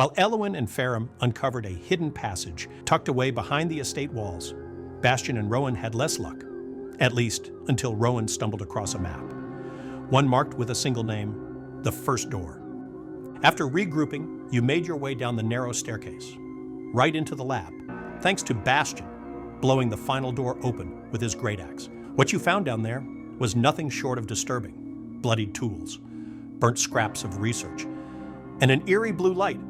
While Elwyn and Ferrum uncovered a hidden passage tucked away behind the estate walls, Bastian and Rowan had less luck, at least until Rowan stumbled across a map. One marked with a single name, the first door. After regrouping, you made your way down the narrow staircase, right into the lab, thanks to Bastian blowing the final door open with his great axe. What you found down there was nothing short of disturbing. Bloodied tools, burnt scraps of research, and an eerie blue light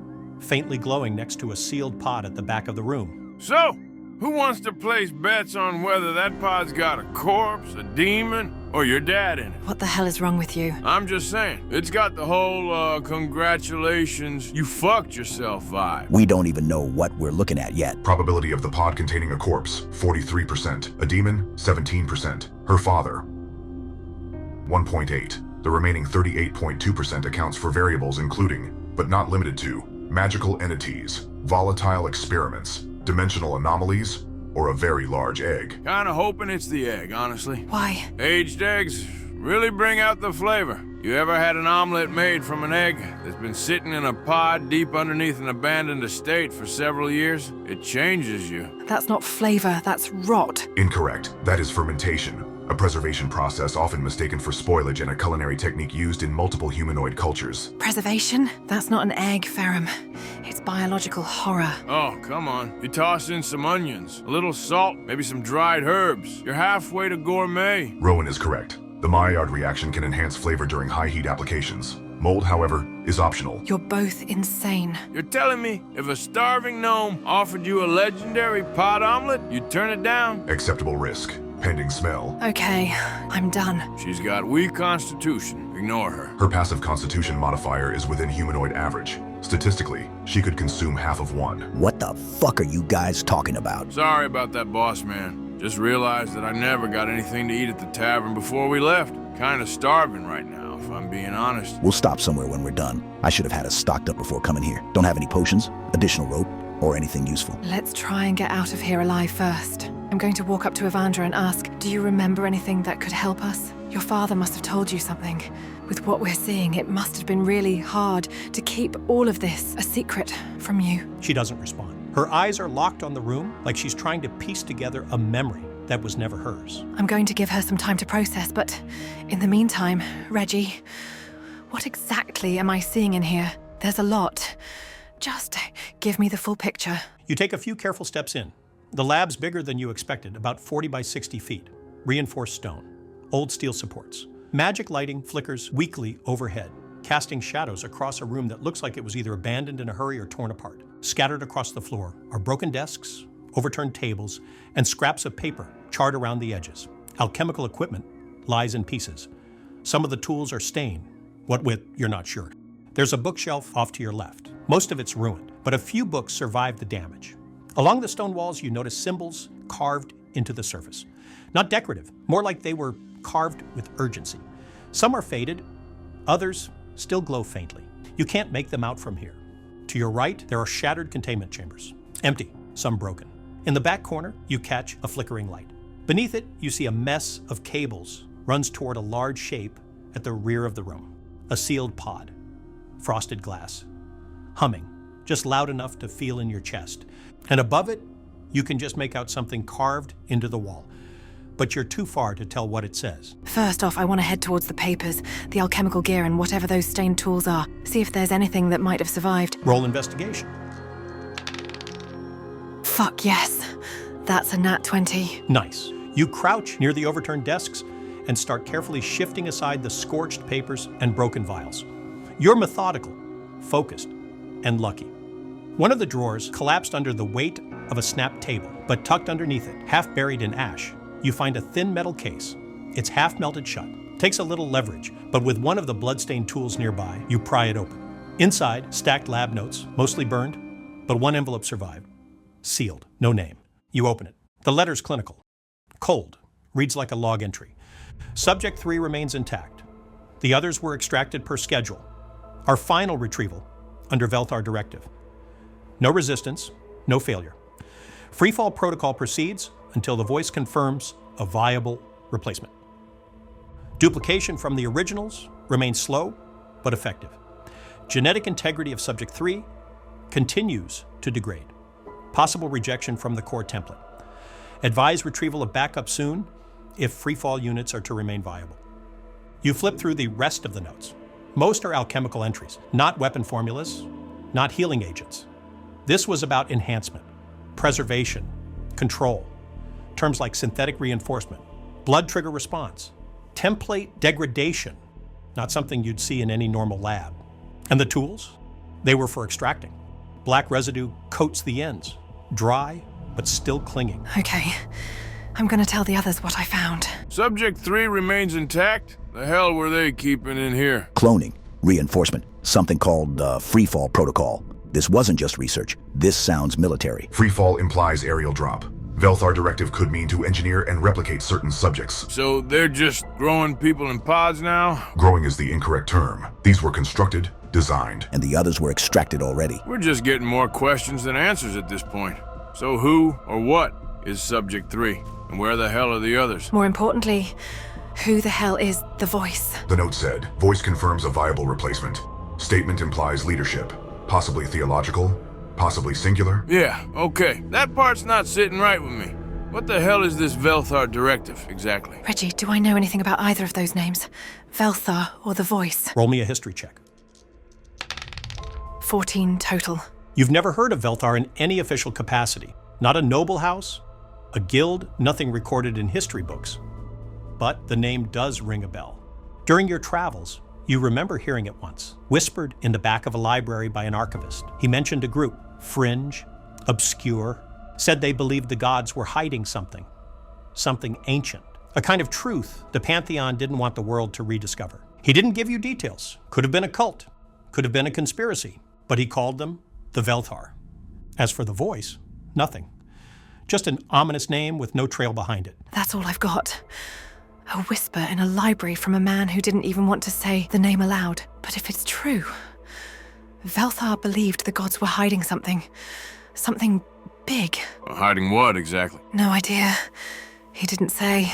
faintly glowing next to a sealed pod at the back of the room. So, who wants to place bets on whether that pod's got a corpse, a demon, or your dad in it? What the hell is wrong with you? I'm just saying, it's got the whole, congratulations, you fucked yourself vibe. We don't even know what we're looking at yet. Probability of the pod containing a corpse, 43%. A demon, 17%. Her father, 1.8. The remaining 38.2% accounts for variables including, but not limited to, magical entities, volatile experiments, dimensional anomalies, or a very large egg. Kinda hoping it's the egg, honestly. Why? Aged eggs really bring out the flavor. You ever had an omelet made from an egg that's been sitting in a pod deep underneath an abandoned estate for several years? It changes you. That's not flavor, that's rot. Incorrect. That is fermentation, a preservation process often mistaken for spoilage and a culinary technique used in multiple humanoid cultures. Preservation? That's not an egg, Ferrum. It's biological horror. Oh, come on. You toss in some onions, a little salt, maybe some dried herbs. You're halfway to gourmet. Rowan is correct. The Maillard reaction can enhance flavor during high heat applications. Mold, however, is optional. You're both insane. You're telling me if a starving gnome offered you a legendary pod omelet, you'd turn it down? Acceptable risk. Pending smell. Okay, I'm done. She's got weak constitution. Ignore her. Her passive constitution modifier is within humanoid average. Statistically, she could consume half of one. What the fuck are you guys talking about? Sorry about that, boss man. Just realized that I never got anything to eat at the tavern before we left. Kinda starving right now, if I'm being honest. We'll stop somewhere when we're done. I should have had us stocked up before coming here. Don't have any potions, additional rope, or anything useful. Let's try and get out of here alive first. I'm going to walk up to Evandra and ask, do you remember anything that could help us? Your father must have told you something. With what we're seeing, it must have been really hard to keep all of this a secret from you. She doesn't respond. Her eyes are locked on the room like she's trying to piece together a memory that was never hers. I'm going to give her some time to process, but in the meantime, Reggie, what exactly am I seeing in here? There's a lot. Just give me the full picture. You take a few careful steps in. The lab's bigger than you expected, about 40 by 60 feet. Reinforced stone, old steel supports. Magic lighting flickers weakly overhead, casting shadows across a room that looks like it was either abandoned in a hurry or torn apart. Scattered across the floor are broken desks, overturned tables, and scraps of paper charred around the edges. Alchemical equipment lies in pieces. Some of the tools are stained. What with, you're not sure. There's a bookshelf off to your left. Most of it's ruined, but a few books survived the damage. Along the stone walls, you notice symbols carved into the surface. Not decorative, more like they were carved with urgency. Some are faded, others still glow faintly. You can't make them out from here. To your right, there are shattered containment chambers, empty, some broken. In the back corner, you catch a flickering light. Beneath it, you see a mess of cables runs toward a large shape at the rear of the room. A sealed pod, frosted glass, humming, just loud enough to feel in your chest. And above it, you can just make out something carved into the wall. But you're too far to tell what it says. First off, I want to head towards the papers, the alchemical gear, and whatever those stained tools are. See if there's anything that might have survived. Roll investigation. Fuck yes. That's a nat 20. Nice. You crouch near the overturned desks and start carefully shifting aside the scorched papers and broken vials. You're methodical, focused, and lucky. One of the drawers collapsed under the weight of a snapped table, but tucked underneath it, half buried in ash, you find a thin metal case. It's half melted shut. Takes a little leverage, but with one of the bloodstained tools nearby, you pry it open. Inside, stacked lab notes, mostly burned, but one envelope survived. Sealed, no name. You open it. The letter's clinical. Cold, reads like a log entry. Subject 3 remains intact. The others were extracted per schedule. Our final retrieval, under Velthar directive. No resistance, no failure. Freefall protocol proceeds until the voice confirms a viable replacement. Duplication from the originals remains slow but effective. Genetic integrity of Subject 3 continues to degrade. Possible rejection from the core template. Advise retrieval of backup soon if freefall units are to remain viable. You flip through the rest of the notes. Most are alchemical entries, not weapon formulas, not healing agents. This was about enhancement, preservation, control. Terms like synthetic reinforcement, blood trigger response, template degradation, not something you'd see in any normal lab. And the tools? They were for extracting. Black residue coats the ends, dry but still clinging. Okay, I'm gonna tell the others what I found. Subject 3 remains intact? The hell were they keeping in here? Cloning, reinforcement, something called freefall protocol. This wasn't just research. This sounds military. Freefall implies aerial drop. Velthar directive could mean to engineer and replicate certain subjects. So they're just growing people in pods now? Growing is the incorrect term. These were constructed, designed. And the others were extracted already. We're just getting more questions than answers at this point. So who or what is Subject 3? And where the hell are the others? More importantly, who the hell is the voice? The note said, voice confirms a viable replacement. Statement implies leadership. Possibly theological, possibly singular. Yeah, okay. That part's not sitting right with me. What the hell is this Velthar directive, exactly? Reggie, do I know anything about either of those names? Velthar or the voice? Roll me a history check. 14 total. You've never heard of Velthar in any official capacity. Not a noble house, a guild, nothing recorded in history books. But the name does ring a bell. During your travels, you remember hearing it once, whispered in the back of a library by an archivist. He mentioned a group, fringe, obscure, said they believed the gods were hiding something ancient, a kind of truth the Pantheon didn't want the world to rediscover. He didn't give you details. Could have been a cult, could have been a conspiracy, but he called them the Velthar. As for the voice, nothing. Just an ominous name with no trail behind it. That's all I've got. A whisper in a library from a man who didn't even want to say the name aloud. But if it's true, Velthar believed the gods were hiding something big. Hiding what, exactly? No idea. He didn't say.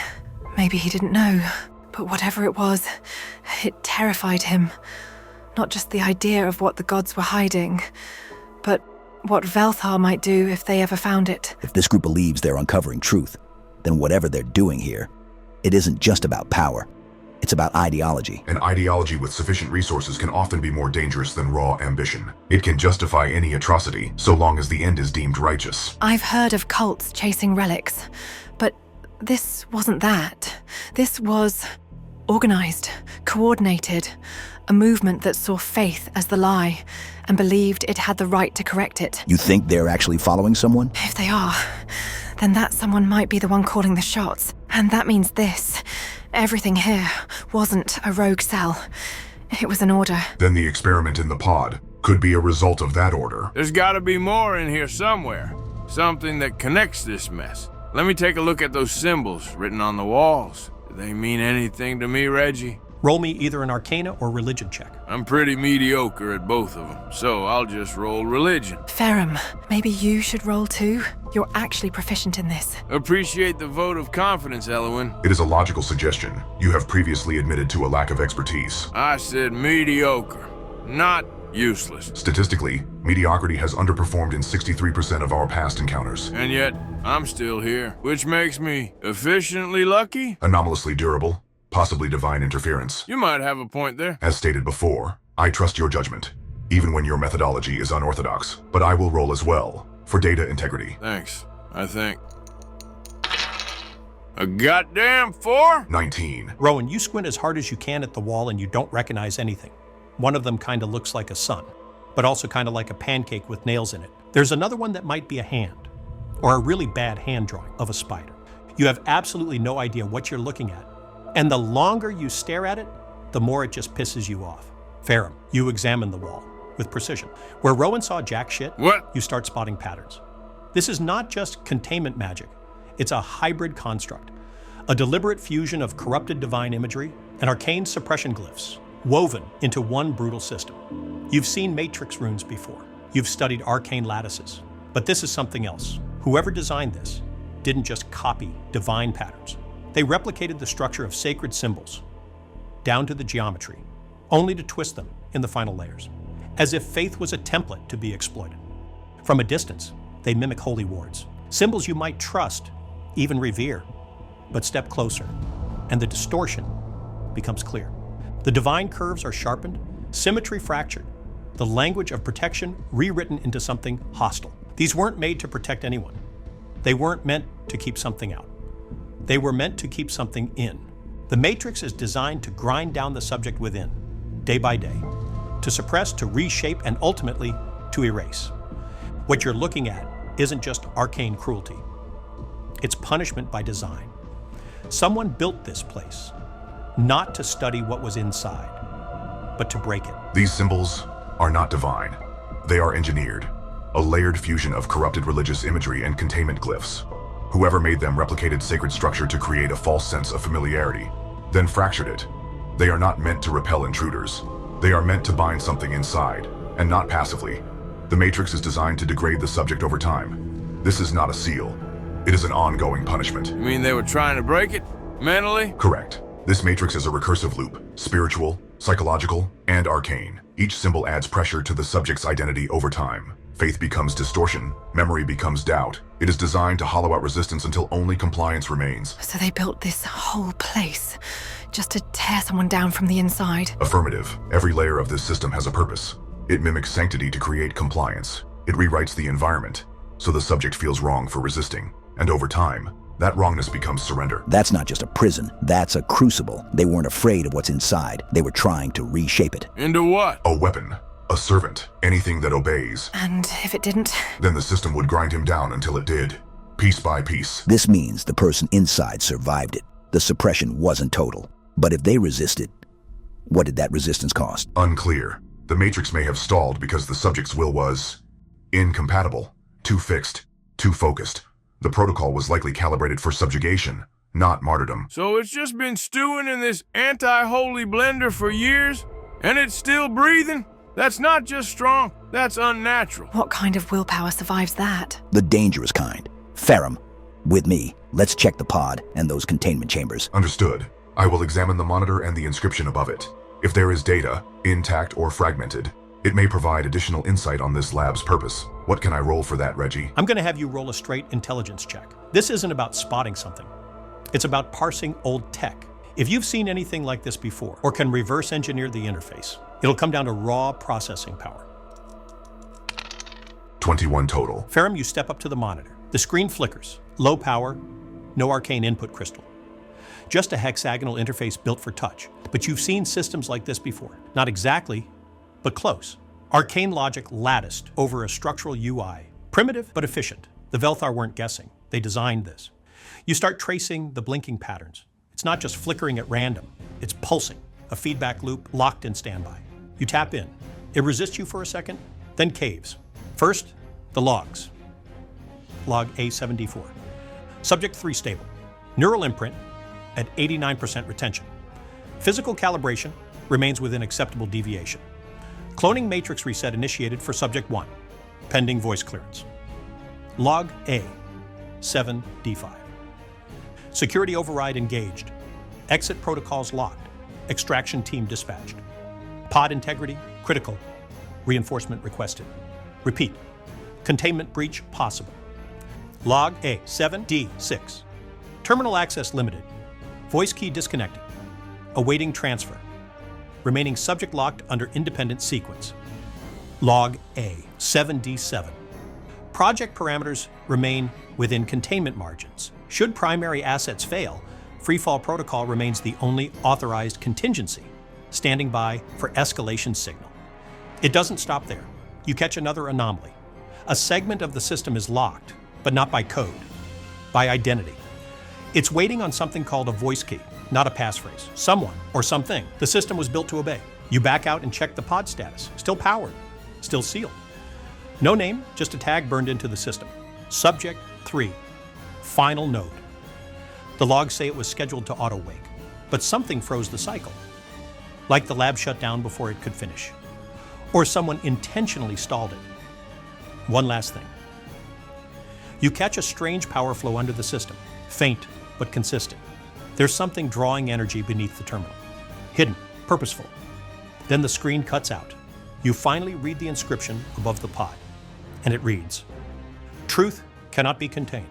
Maybe he didn't know. But whatever it was, it terrified him. Not just the idea of what the gods were hiding, but what Velthar might do if they ever found it. If this group believes they're uncovering truth, then whatever they're doing here, it isn't just about power. It's about ideology. An ideology with sufficient resources can often be more dangerous than raw ambition. It can justify any atrocity, so long as the end is deemed righteous. I've heard of cults chasing relics, but this wasn't that. This was organized, coordinated, a movement that saw faith as the lie and believed it had the right to correct it. You think they're actually following someone? If they are, then that someone might be the one calling the shots. And that means this. Everything here wasn't a rogue cell. It was an order. Then the experiment in the pod could be a result of that order. There's gotta be more in here somewhere. Something that connects this mess. Let me take a look at those symbols written on the walls. Do they mean anything to me, Reggie? Roll me either an Arcana or Religion check. I'm pretty mediocre at both of them, so I'll just roll Religion. Ferrum, maybe you should roll too? You're actually proficient in this. Appreciate the vote of confidence, Elowen. It is a logical suggestion. You have previously admitted to a lack of expertise. I said mediocre, not useless. Statistically, mediocrity has underperformed in 63% of our past encounters. And yet, I'm still here, which makes me efficiently lucky? Anomalously durable, possibly divine interference. You might have a point there. As stated before, I trust your judgment, even when your methodology is unorthodox. But I will roll as well, for data integrity. Thanks, I think. A goddamn 4? 19. Rowan, you squint as hard as you can at the wall and you don't recognize anything. One of them kind of looks like a sun, but also kind of like a pancake with nails in it. There's another one that might be a hand, or a really bad hand drawing of a spider. You have absolutely no idea what you're looking at, and the longer you stare at it, the more it just pisses you off. Ferrum, you examine the wall with precision. Where Rowan saw jack shit, What? you start spotting patterns. This is not just containment magic, it's a hybrid construct, a deliberate fusion of corrupted divine imagery and arcane suppression glyphs, woven into one brutal system. You've seen matrix runes before. You've studied arcane lattices. But this is something else. Whoever designed this didn't just copy divine patterns. They replicated the structure of sacred symbols, down to the geometry, only to twist them in the final layers, as if faith was a template to be exploited. From a distance, they mimic holy wards, symbols you might trust, even revere. But step closer, and the distortion becomes clear. The divine curves are sharpened, symmetry fractured, the language of protection rewritten into something hostile. These weren't made to protect anyone. They weren't meant to keep something out. They were meant to keep something in. The Matrix is designed to grind down the subject within, day by day, to suppress, to reshape, and ultimately to erase. What you're looking at isn't just arcane cruelty. It's punishment by design. Someone built this place, not to study what was inside, but to break it. These symbols are not divine. They are engineered, a layered fusion of corrupted religious imagery and containment glyphs. Whoever made them replicated sacred structure to create a false sense of familiarity, then fractured it. They are not meant to repel intruders. They are meant to bind something inside, and not passively. The Matrix is designed to degrade the subject over time. This is not a seal. It is an ongoing punishment. You mean they were trying to break it? Mentally? Correct. This Matrix is a recursive loop, spiritual, psychological, and arcane. Each symbol adds pressure to the subject's identity over time. Faith becomes distortion, memory becomes doubt. It is designed to hollow out resistance until only compliance remains. So they built this whole place just to tear someone down from the inside. Affirmative. Every layer of this system has a purpose. It mimics sanctity to create compliance. It rewrites the environment, so the subject feels wrong for resisting. And over time, that wrongness becomes surrender. That's not just a prison, that's a crucible. They weren't afraid of what's inside. They were trying to reshape it. Into what? A weapon, a servant, anything that obeys. And if it didn't? Then the system would grind him down until it did, piece by piece. This means the person inside survived it. The suppression wasn't total. But if they resisted, what did that resistance cost? Unclear. The Matrix may have stalled because the subject's will was incompatible, too fixed, too focused. The protocol was likely calibrated for subjugation, not martyrdom. So it's just been stewing in this anti-holy blender for years, and it's still breathing? That's not just strong, that's unnatural. What kind of willpower survives that? The dangerous kind. Ferrum, with me, let's check the pod and those containment chambers. Understood. I will examine the monitor and the inscription above it. If there is data, intact or fragmented, it may provide additional insight on this lab's purpose. What can I roll for that, Reggie? I'm going to have you roll a straight intelligence check. This isn't about spotting something. It's about parsing old tech. If you've seen anything like this before, or can reverse engineer the interface, it'll come down to raw processing power. 21 total. Ferrum, you step up to the monitor. The screen flickers. Low power, no arcane input crystal. Just a hexagonal interface built for touch. But you've seen systems like this before. Not exactly, but close. Arcane logic latticed over a structural UI. Primitive, but efficient. The Velthar weren't guessing. They designed this. You start tracing the blinking patterns. It's not just flickering at random. It's pulsing, a feedback loop locked in standby. You tap in. It resists you for a second, then caves. First, the logs. Log A7D4. Subject 3 stable. Neural imprint at 89% retention. Physical calibration remains within acceptable deviation. Cloning matrix reset initiated for subject 1, pending voice clearance. Log A, 7D5. Security override engaged. Exit protocols locked. Extraction team dispatched. Pod integrity critical. Reinforcement requested. Repeat. Containment breach possible. Log A, 7D6. Terminal access limited. Voice key disconnected. Awaiting transfer. Remaining subject locked under independent sequence. Log A, 7D7. Project parameters remain within containment margins. Should primary assets fail, Freefall Protocol remains the only authorized contingency, standing by for escalation signal. It doesn't stop there. You catch another anomaly. A segment of the system is locked, but not by code, by identity. It's waiting on something called a voice key, not a passphrase. Someone or something the system was built to obey. You back out and check the pod status. Still powered, still sealed. No name, just a tag burned into the system. Subject 3, final node. The logs say it was scheduled to auto-wake, but something froze the cycle. Like the lab shut down before it could finish. Or someone intentionally stalled it. One last thing. You catch a strange power flow under the system, faint but consistent. There's something drawing energy beneath the terminal. Hidden, purposeful. Then the screen cuts out. You finally read the inscription above the pod. and it reads, "Truth cannot be contained.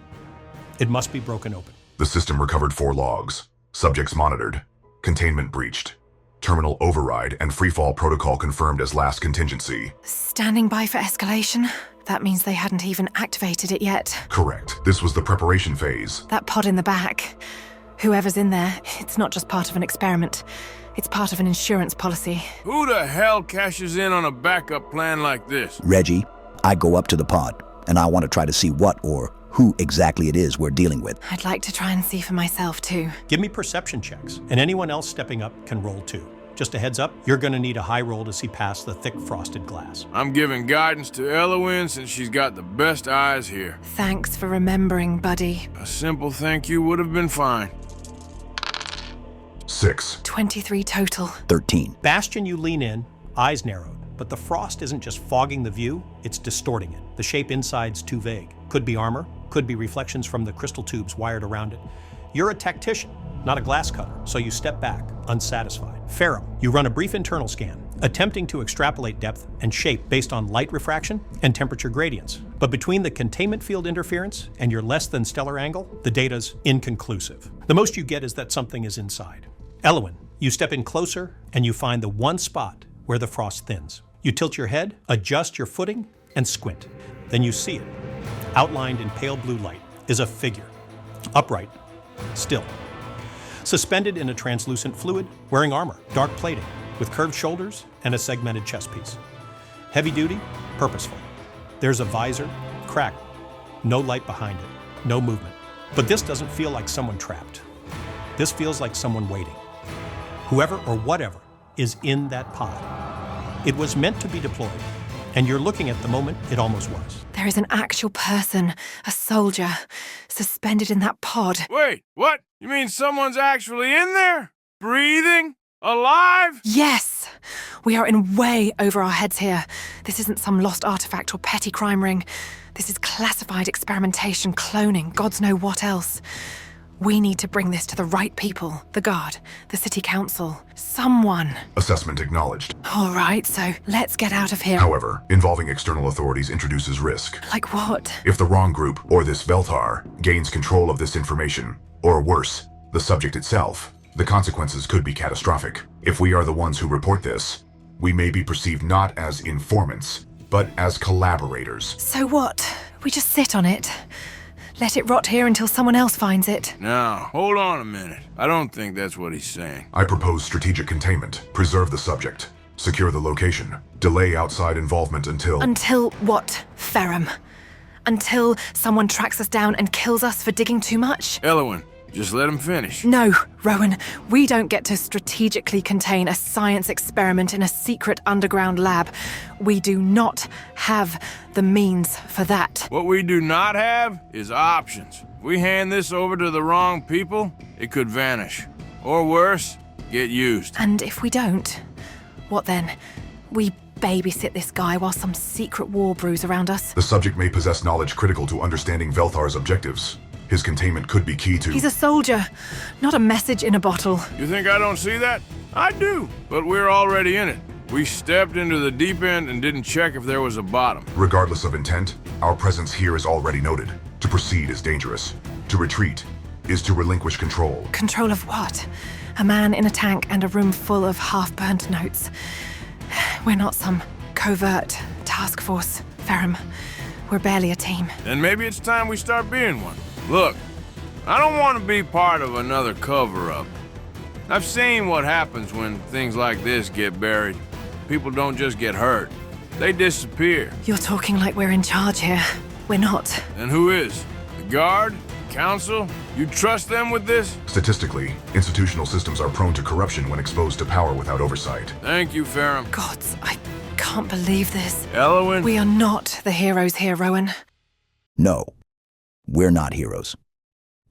It must be broken open." The system recovered 4 logs. Subjects monitored. Containment breached. Terminal override and freefall protocol confirmed as last contingency. Standing by for escalation? That means they hadn't even activated it yet. Correct. This was the preparation phase. That pod in the back. Whoever's in there, it's not just part of an experiment. It's part of an insurance policy. Who the hell cashes in on a backup plan like this? Reggie, I go up to the pod, and I want to try to see what or who exactly it is we're dealing with. I'd like to try and see for myself, too. Give me perception checks, and anyone else stepping up can roll too. Just a heads up, you're going to need a high roll to see past the thick frosted glass. I'm giving guidance to Elowen since she's got the best eyes here. Thanks for remembering, buddy. A simple thank you would have been fine. 6. 23 total. 13. Bastion, you lean in, eyes narrowed, but the frost isn't just fogging the view, it's distorting it. The shape inside's too vague. Could be armor, could be reflections from the crystal tubes wired around it. You're a tactician, not a glass cutter, so you step back, unsatisfied. Ferrum, you run a brief internal scan, attempting to extrapolate depth and shape based on light refraction and temperature gradients. But between the containment field interference and your less than stellar angle, the data's inconclusive. The most you get is that something is inside. Elowen, you step in closer and you find the one spot where the frost thins. You tilt your head, adjust your footing, and squint. Then you see it. Outlined in pale blue light is a figure. Upright, still. Suspended in a translucent fluid, wearing armor, dark plating, with curved shoulders and a segmented chest piece. Heavy duty, purposeful. There's a visor, cracked, no light behind it, no movement. But this doesn't feel like someone trapped. This feels like someone waiting. Whoever or whatever is in that pod. It was meant to be deployed, and you're looking at the moment it almost was. There is an actual person, a soldier, suspended in that pod. Wait, what? You mean someone's actually in there? Breathing? Alive? Yes! We are in way over our heads here. This isn't some lost artifact or petty crime ring. This is classified experimentation, cloning, gods know what else. We need to bring this to the right people. The Guard, the City Council, someone. Assessment acknowledged. All right, so let's get out of here. However, involving external authorities introduces risk. Like what? If the wrong group, or this Veltar, gains control of this information, or worse, the subject itself, the consequences could be catastrophic. If we are the ones who report this, we may be perceived not as informants, but as collaborators. So what? We just sit on it? Let it rot here until someone else finds it? Now, hold on a minute. I don't think that's what he's saying. I propose strategic containment, preserve the subject, secure the location, delay outside involvement until... Until what, Ferrum? Until someone tracks us down and kills us for digging too much? Elowen, just let him finish. No, Rowan, we don't get to strategically contain a science experiment in a secret underground lab. We do not have the means for that. What we do not have is options. If we hand this over to the wrong people, it could vanish. Or worse, get used. And if we don't, what then? We babysit this guy while some secret war brews around us? The subject may possess knowledge critical to understanding Velthar's objectives. His containment could be key to... He's a soldier, not a message in a bottle. You think I don't see that? I do, but we're already in it. We stepped into the deep end and didn't check if there was a bottom. Regardless of intent, our presence here is already noted. To proceed is dangerous. To retreat is to relinquish control. Control of what? A man in a tank and a room full of half-burnt notes. We're not some covert task force, Ferrum. We're barely a team. Then maybe it's time we start being one. Look, I don't want to be part of another cover-up. I've seen what happens when things like this get buried. People don't just get hurt. They disappear. You're talking like we're in charge here. We're not. And who is? The Guard? Council? You trust them with this? Statistically, institutional systems are prone to corruption when exposed to power without oversight. Thank you, Ferrum. Gods, I can't believe this. Elowen? We are not the heroes here, Rowan. No, we're not heroes.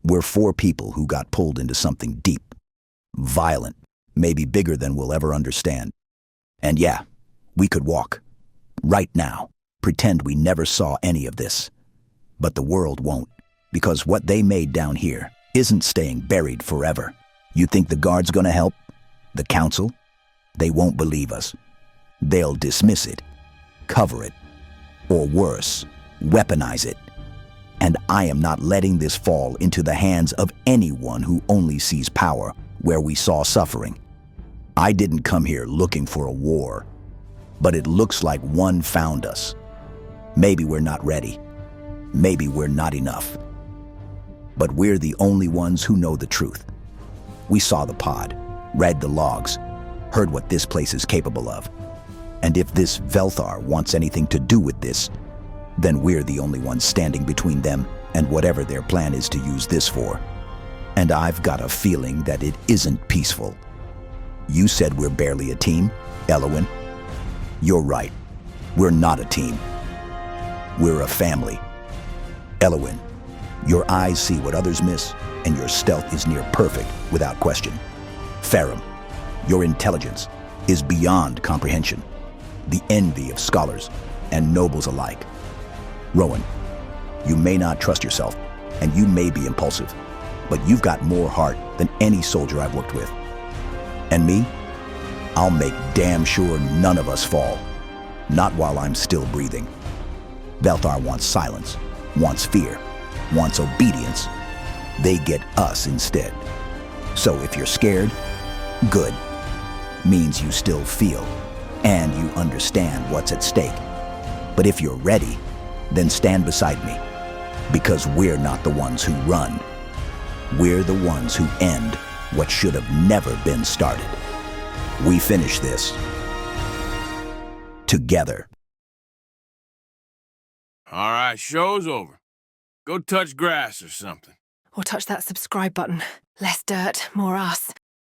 We're 4 people who got pulled into something deep, violent, maybe bigger than we'll ever understand. And yeah, we could walk, right now, pretend we never saw any of this. But the world won't, because what they made down here isn't staying buried forever. You think the Guard's gonna help? The Council? They won't believe us. They'll dismiss it, cover it, or worse, weaponize it. And I am not letting this fall into the hands of anyone who only sees power where we saw suffering. I didn't come here looking for a war, but it looks like one found us. Maybe we're not ready. Maybe we're not enough. But we're the only ones who know the truth. We saw the pod, read the logs, heard what this place is capable of. And if this Velthar wants anything to do with this, then we're the only ones standing between them and whatever their plan is to use this for. And I've got a feeling that it isn't peaceful. You said we're barely a team, Elowen. You're right. We're not a team. We're a family. Elowen, your eyes see what others miss, and your stealth is near perfect without question. Farum, your intelligence is beyond comprehension, the envy of scholars and nobles alike. Rowan, you may not trust yourself, and you may be impulsive, but you've got more heart than any soldier I've worked with. And me? I'll make damn sure none of us fall. Not while I'm still breathing. Velthar wants silence, wants fear, wants obedience. They get us instead. So if you're scared, good. Means you still feel, and you understand what's at stake. But if you're ready, then stand beside me, because we're not the ones who run. We're the ones who end what should have never been started. We finish this together. All right, show's over. Go touch grass or something. Or touch that subscribe button. Less dirt, more us.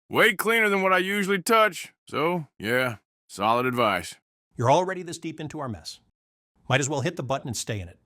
Way cleaner than what I usually touch. So, yeah, solid advice. You're already this deep into our mess. Might as well hit the button and stay in it.